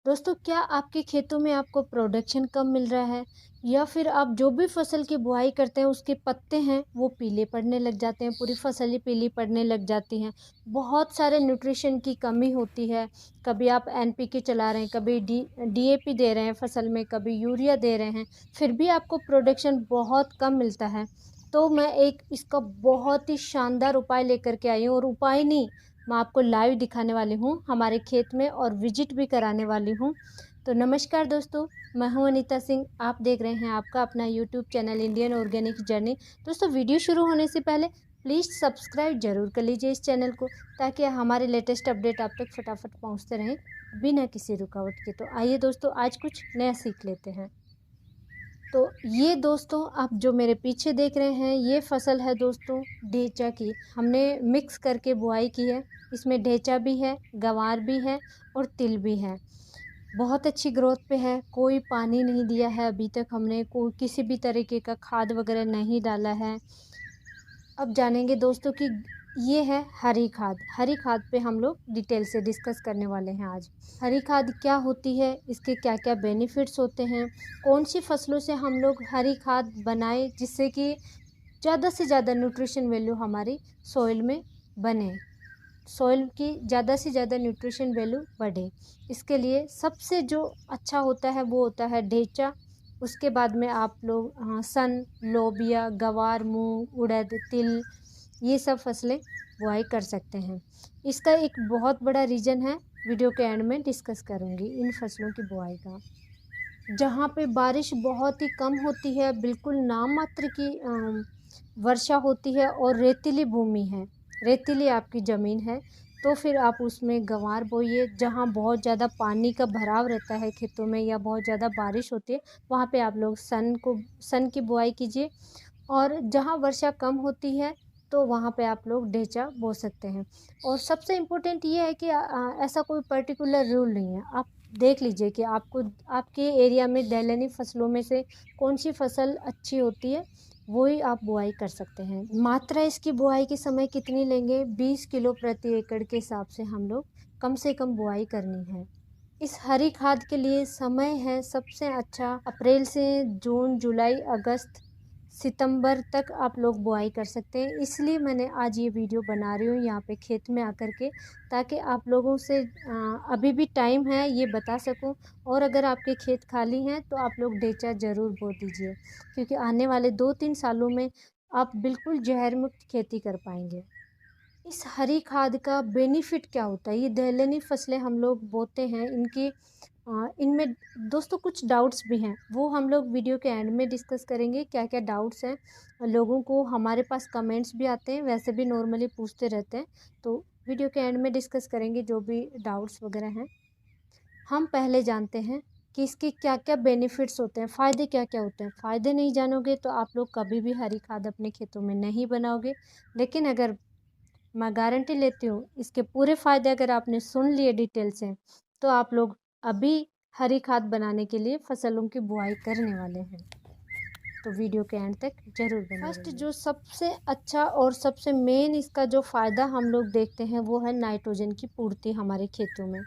दोस्तों, क्या आपके खेतों में आपको प्रोडक्शन कम मिल रहा है या फिर आप जो भी फसल की बुआई करते हैं उसके पत्ते हैं वो पीले पड़ने लग जाते हैं, पूरी फसल ही पीली पड़ने लग जाती हैं। बहुत सारे न्यूट्रिशन की कमी होती है। कभी आप एनपीके चला रहे हैं, कभी डीएपी दे रहे हैं फसल में, कभी यूरिया दे रहे हैं, फिर भी आपको प्रोडक्शन बहुत कम मिलता है। तो मैं एक इसका बहुत ही शानदार उपाय लेकर के आई हूँ, और उपाय नहीं, मैं आपको लाइव दिखाने वाली हूँ हमारे खेत में और विजिट भी कराने वाली हूँ। तो नमस्कार दोस्तों, मैं हूँ अनीता सिंह। आप देख रहे हैं आपका अपना YouTube channel Indian organic journey. दोस्तों, वीडियो शुरू होने से पहले प्लीज़ सब्सक्राइब जरूर कर लीजिए इस चैनल को, ताकि हमारे लेटेस्ट अपडेट आप तक फटाफट पहुँचते रहें बिना किसी रुकावट के। तो आइए दोस्तों, आज कुछ नया सीख लेते हैं। तो ये दोस्तों, आप जो मेरे पीछे देख रहे हैं ये फसल है दोस्तों ढेचा की। हमने मिक्स करके बुआई की है। इसमें ढेचा भी है, गंवार भी है और तिल भी है। बहुत अच्छी ग्रोथ पे है। कोई पानी नहीं दिया है अभी तक, हमने कोई किसी भी तरीके का खाद वगैरह नहीं डाला है। अब जानेंगे दोस्तों कि ये है हरी खाद। हरी खाद पे हम लोग डिटेल से डिस्कस करने वाले हैं आज। हरी खाद क्या होती है, इसके क्या क्या बेनिफिट्स होते हैं, कौन सी फसलों से हम लोग हरी खाद बनाए जिससे कि ज़्यादा से ज़्यादा न्यूट्रिशन वैल्यू हमारी सॉइल में बने, सॉइल की ज़्यादा से ज़्यादा न्यूट्रिशन वैल्यू बढ़े। इसके लिए सबसे जो अच्छा होता है वो होता है ढेंचा। उसके बाद में आप लोग सन, लोबिया, गवार, मूंग, उड़द, तिल, ये सब फसलें बुआई कर सकते हैं। इसका एक बहुत बड़ा रीज़न है, वीडियो के एंड में डिस्कस करूँगी इन फसलों की बुआई का। जहाँ पे बारिश बहुत ही कम होती है, बिल्कुल नाम मात्र की वर्षा होती है और रेतीली भूमि है, रेतीली आपकी ज़मीन है, तो फिर आप उसमें गंवार बोइए। जहाँ बहुत ज़्यादा पानी का भराव रहता है खेतों में या बहुत ज़्यादा बारिश होती है, वहाँ पे आप लोग सन की बुआई कीजिए। और जहाँ वर्षा कम होती है तो वहाँ पे आप लोग ढेंचा बो सकते हैं। और सबसे इम्पोर्टेंट ये है कि ऐसा कोई पर्टिकुलर रूल नहीं है। आप देख लीजिए कि आपको आपके एरिया में दलहनी फसलों में से कौन सी फसल अच्छी होती है, वही आप बुआई कर सकते हैं। मात्रा इसकी बुआई के समय कितनी लेंगे, 20 किलो प्रति एकड़ के हिसाब से हम लोग कम से कम बुआई करनी है। इस हरी खाद के लिए समय है सबसे अच्छा अप्रैल से जून, जुलाई, अगस्त, सितंबर तक आप लोग बुआई कर सकते हैं। इसलिए मैंने आज ये वीडियो बना रही हूँ यहाँ पे खेत में आकर के, ताकि आप लोगों से अभी भी टाइम है ये बता सकूँ। और अगर आपके खेत खाली हैं तो आप लोग ढेंचा ज़रूर बो दीजिए, क्योंकि आने वाले 2-3 सालों में आप बिल्कुल जहर मुक्त खेती कर पाएंगे। इस हरी खाद का बेनिफिट क्या होता है, ये दलहनी फसलें हम लोग बोते हैं, इनमें दोस्तों कुछ डाउट्स भी हैं, वो हम लोग वीडियो के एंड में डिस्कस करेंगे क्या क्या डाउट्स हैं। लोगों को हमारे पास कमेंट्स भी आते हैं, वैसे भी नॉर्मली पूछते रहते हैं, तो वीडियो के एंड में डिस्कस करेंगे जो भी डाउट्स वगैरह हैं। हम पहले जानते हैं कि इसके क्या क्या बेनिफिट्स होते हैं, फ़ायदे क्या क्या होते हैं। फ़ायदे नहीं जानोगे तो आप लोग कभी भी हरी खाद अपने खेतों में नहीं बनाओगे। लेकिन अगर मैं गारंटी लेती हूँ, इसके पूरे फ़ायदे अगर आपने सुन लिए डिटेल से, तो आप लोग अभी हरी खाद बनाने के लिए फसलों की बुआई करने वाले हैं। तो वीडियो के एंड तक जरूर बने रहिए। फर्स्ट जो सबसे अच्छा और सबसे मेन इसका जो फ़ायदा हम लोग देखते हैं वो है नाइट्रोजन की पूर्ति हमारे खेतों में।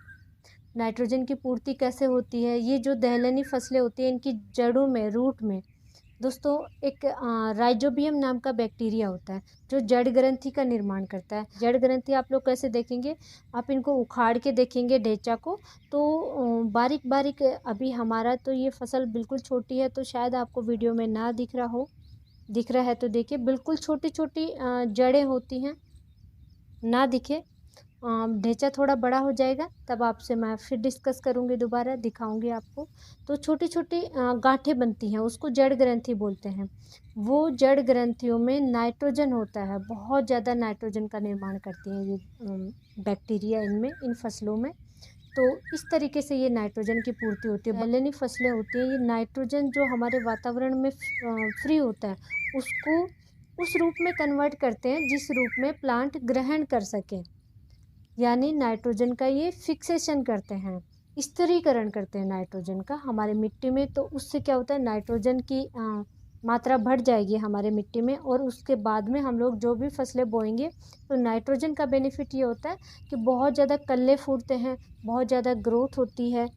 नाइट्रोजन की पूर्ति कैसे होती है, ये जो दलहनी फसलें होती हैं इनकी जड़ों में, रूट में दोस्तों एक राइजोबियम नाम का बैक्टीरिया होता है जो जड़ ग्रंथि का निर्माण करता है। जड़ ग्रंथि आप लोग कैसे देखेंगे, आप इनको उखाड़ के देखेंगे ढेंचा को, तो बारीक बारीक, अभी हमारा तो ये फसल बिल्कुल छोटी है तो शायद आपको वीडियो में ना दिख रहा हो, दिख रहा है तो देखिए, बिल्कुल छोटी छोटी जड़ें होती हैं। ना दिखे, ढेंचा थोड़ा बड़ा हो जाएगा तब आपसे मैं फिर डिस्कस करूँगी, दोबारा दिखाऊंगी आपको। तो छोटी छोटी गांठें बनती हैं, उसको जड़ ग्रंथि बोलते हैं। वो जड़ ग्रंथियों में नाइट्रोजन होता है, बहुत ज़्यादा नाइट्रोजन का निर्माण करती हैं ये बैक्टीरिया इनमें, इन फसलों में। तो इस तरीके से ये नाइट्रोजन की पूर्ति होती है। दलहनी फसलें होती हैं, ये नाइट्रोजन जो हमारे वातावरण में फ्री होता है उसको उस रूप में कन्वर्ट करते हैं जिस रूप में प्लांट ग्रहण कर सके, यानी नाइट्रोजन का ये फिक्सेशन करते हैं, स्थिरीकरण करते हैं नाइट्रोजन का हमारे मिट्टी में। तो उससे क्या होता है, नाइट्रोजन की मात्रा बढ़ जाएगी हमारे मिट्टी में, और उसके बाद में हम लोग जो भी फसलें बोएंगे तो नाइट्रोजन का बेनिफिट ये होता है कि बहुत ज़्यादा कल्ले फूटते हैं, बहुत ज़्यादा ग्रोथ होती है,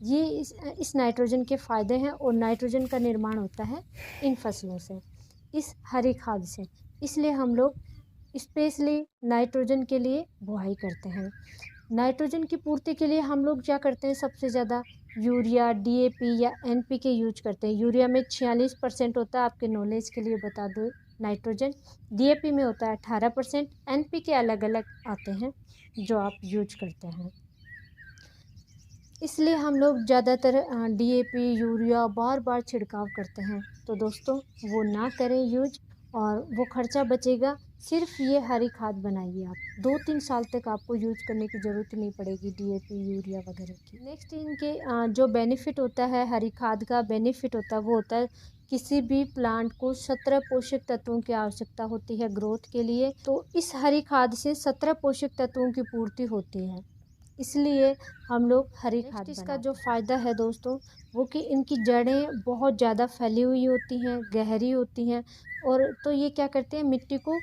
ये इस नाइट्रोजन के फ़ायदे हैं और नाइट्रोजन का निर्माण होता है इन फसलों से, इस हरी खाद से। इसलिए हम लोग स्पेशली नाइट्रोजन के लिए बुआई करते हैं। नाइट्रोजन की पूर्ति के लिए हम लोग क्या करते हैं, सबसे ज़्यादा यूरिया, डीएपी या एनपीके यूज करते हैं। यूरिया में 46% होता है, आपके नॉलेज के लिए बता दो नाइट्रोजन। डीएपी में होता है 18%। एनपीके अलग अलग आते हैं जो आप यूज करते हैं। इसलिए हम लोग ज़्यादातर डीएपी, यूरिया बार बार छिड़काव करते हैं। तो दोस्तों वो ना करें यूज, और वो खर्चा बचेगा। सिर्फ ये हरी खाद बनाइए आप, 2-3 साल तक आपको यूज करने की ज़रूरत नहीं पड़ेगी डीएपी, यूरिया वगैरह की। नेक्स्ट इनके जो बेनिफिट होता है, हरी खाद का बेनिफिट होता है वो होता है किसी भी प्लांट को 17 पोषक तत्वों की आवश्यकता होती है ग्रोथ के लिए। तो इस हरी खाद से 17 पोषक तत्वों की पूर्ति होती है, इसलिए हम लोग हरी खाद इसका जो फ़ायदा है दोस्तों, वो कि इनकी जड़ें बहुत ज़्यादा फैली हुई होती हैं, गहरी होती हैं, और तो ये क्या करते हैं, मिट्टी को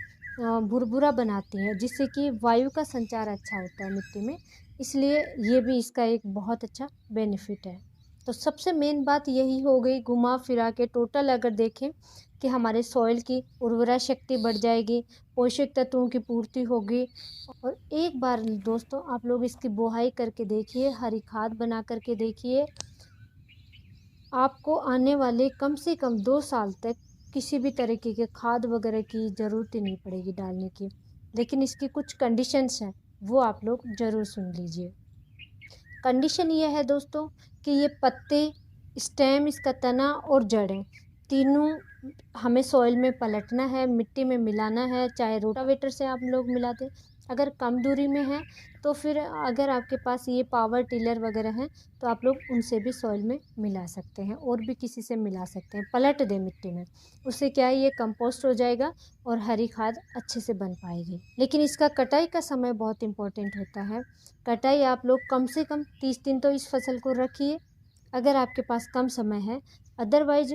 भुरभुरा बनाती हैं, जिससे कि वायु का संचार अच्छा होता है मिट्टी में। इसलिए ये भी इसका एक बहुत अच्छा बेनिफिट है। तो सबसे मेन बात यही हो गई, घुमा फिरा के टोटल अगर देखें कि हमारे सॉइल की उर्वरा शक्ति बढ़ जाएगी, पोषक तत्वों की पूर्ति होगी। और एक बार दोस्तों आप लोग इसकी बुआई करके देखिए, हरी खाद बना करके देखिए, आपको आने वाले कम से कम 2 साल तक किसी भी तरीके के खाद वगैरह की ज़रूरत ही नहीं पड़ेगी डालने की। लेकिन इसकी कुछ कंडीशंस हैं, वो आप लोग ज़रूर सुन लीजिए। कंडीशन ये है दोस्तों कि ये पत्ते, स्टेम, इसका तना और जड़ें तीनों हमें सॉइल में पलटना है, मिट्टी में मिलाना है, चाहे रोटावेटर से आप लोग मिला दें। अगर कम दूरी में है तो फिर अगर आपके पास ये पावर टिलर वगैरह हैं तो आप लोग उनसे भी सॉइल में मिला सकते हैं, और भी किसी से मिला सकते हैं। पलट दें मिट्टी में, उससे क्या है, ये कंपोस्ट हो जाएगा और हरी खाद अच्छे से बन पाएगी। लेकिन इसका कटाई का समय बहुत इम्पोर्टेंट होता है। कटाई आप लोग कम से कम 30 दिन तो इस फसल को रखिए अगर आपके पास कम समय है। अदरवाइज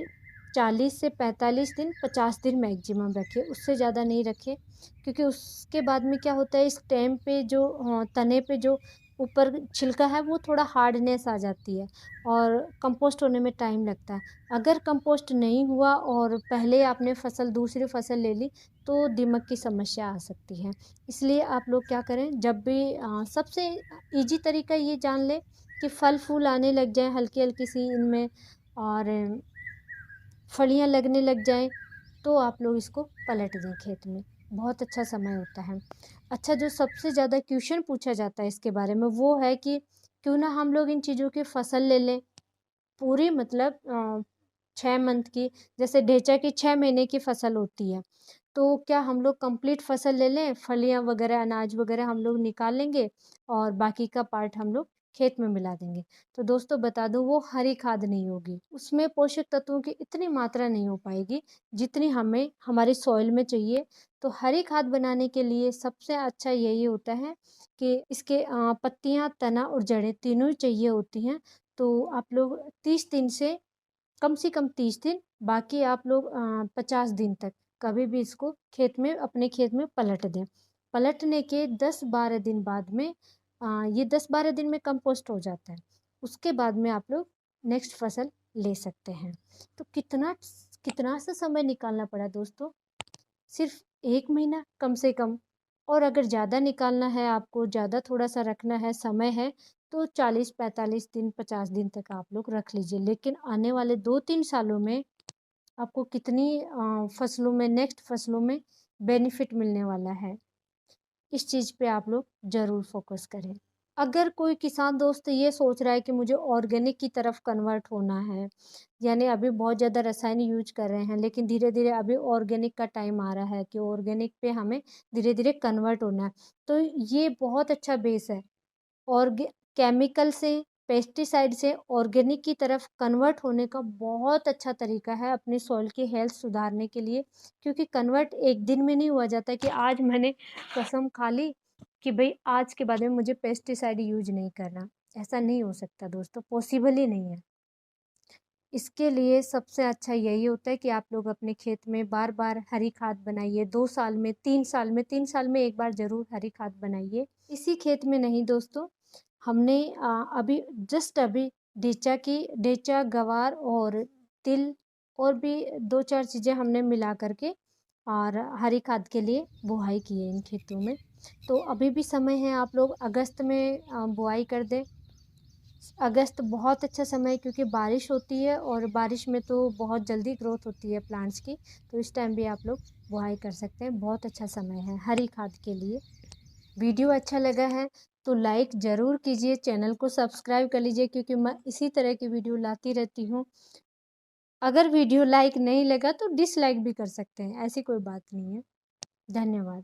40 से 45 दिन, 50 दिन मैक्सिमम रखिए, उससे ज़्यादा नहीं रखिए। क्योंकि उसके बाद में क्या होता है, इस स्टेम पे जो तने पे जो ऊपर छिलका है वो थोड़ा हार्डनेस आ जाती है और कंपोस्ट होने में टाइम लगता है। अगर कंपोस्ट नहीं हुआ और पहले आपने दूसरी फसल ले ली तो दीमक की समस्या आ सकती है। इसलिए आप लोग क्या करें, जब भी सबसे इजी तरीका ये जान ले कि फल फूल आने लग जाए हल्की हल्की सी इनमें, और फलियां लगने लग जाएं, तो आप लोग इसको पलट दें खेत में। बहुत अच्छा समय होता है। अच्छा, जो सबसे ज़्यादा क्वेश्चन पूछा जाता है इसके बारे में वो है कि क्यों ना हम लोग इन चीज़ों की फसल ले लें पूरी, मतलब 6 मंथ की। जैसे ढेंचा की 6 महीने की फसल होती है, तो क्या हम लोग कंप्लीट फसल ले लें, फलियां वगैरह अनाज वगैरह हम लोग निकाल लेंगे और बाकी का पार्ट हम लोग खेत में मिला देंगे। तो दोस्तों बता दूं, वो हरी खाद नहीं होगी, उसमें पोषक तत्वों की इतनी मात्रा नहीं हो पाएगी जितनी हमें हमारी सॉइल में चाहिए। तो हरी खाद बनाने के लिए सबसे अच्छा यही होता है कि इसके पत्तियां, तना और जड़ें तीनों ही चाहिए होती हैं। तो आप लोग 30 दिन से कम से कम 30 दिन, बाकी आप लोग 50 दिन तक कभी भी इसको खेत में, अपने खेत में पलट दें। पलटने के 10-12 दिन बाद में ये 10-12 दिन में कंपोस्ट हो जाता है। उसके बाद में आप लोग नेक्स्ट फसल ले सकते हैं। तो कितना कितना सा समय निकालना पड़ा दोस्तों, सिर्फ 1 महीना कम से कम। और अगर ज़्यादा निकालना है आपको, ज़्यादा थोड़ा सा रखना है, समय है, तो 40-45 दिन, 50 दिन तक आप लोग रख लीजिए। लेकिन आने वाले 2-3 सालों में आपको कितनी फसलों में, नेक्स्ट फसलों में बेनिफिट मिलने वाला है, इस चीज़ पे आप लोग ज़रूर फोकस करें। अगर कोई किसान दोस्त ये सोच रहा है कि मुझे ऑर्गेनिक की तरफ कन्वर्ट होना है, यानी अभी बहुत ज़्यादा रसायन यूज कर रहे हैं, लेकिन धीरे धीरे अभी ऑर्गेनिक का टाइम आ रहा है कि ऑर्गेनिक पे हमें धीरे धीरे कन्वर्ट होना है, तो ये बहुत अच्छा बेस है। ऑर्गे केमिकल से, पेस्टिसाइड से ऑर्गेनिक की तरफ कन्वर्ट होने का बहुत अच्छा तरीका है अपने सॉइल की हेल्थ सुधारने के लिए। क्योंकि कन्वर्ट एक दिन में नहीं हुआ जाता कि आज मैंने कसम खा ली कि भाई आज के बाद में मुझे पेस्टिसाइड यूज नहीं करना। ऐसा नहीं हो सकता दोस्तों, पॉसिबल ही नहीं है। इसके लिए सबसे अच्छा यही होता है कि आप लोग अपने खेत में बार बार हरी खाद बनाइए। 2 साल में, 3 साल में, 3 साल में एक बार ज़रूर हरी खाद बनाइए। इसी खेत में नहीं दोस्तों, हमने अभी डेचा, गवार और तिल और भी 2-4 चीज़ें हमने मिला कर के और हरी खाद के लिए बुआई की है इन खेतों में। तो अभी भी समय है, आप लोग अगस्त में बुआई कर दें। अगस्त बहुत अच्छा समय है क्योंकि बारिश होती है और बारिश में तो बहुत जल्दी ग्रोथ होती है प्लांट्स की, तो इस टाइम भी आप लोग बुआई कर सकते हैं। बहुत अच्छा समय है हरी खाद के लिए। वीडियो अच्छा लगा है तो लाइक ज़रूर कीजिए, चैनल को सब्सक्राइब कर लीजिए क्योंकि मैं इसी तरह की वीडियो लाती रहती हूँ। अगर वीडियो लाइक नहीं लगा तो डिसलाइक भी कर सकते हैं, ऐसी कोई बात नहीं है। धन्यवाद।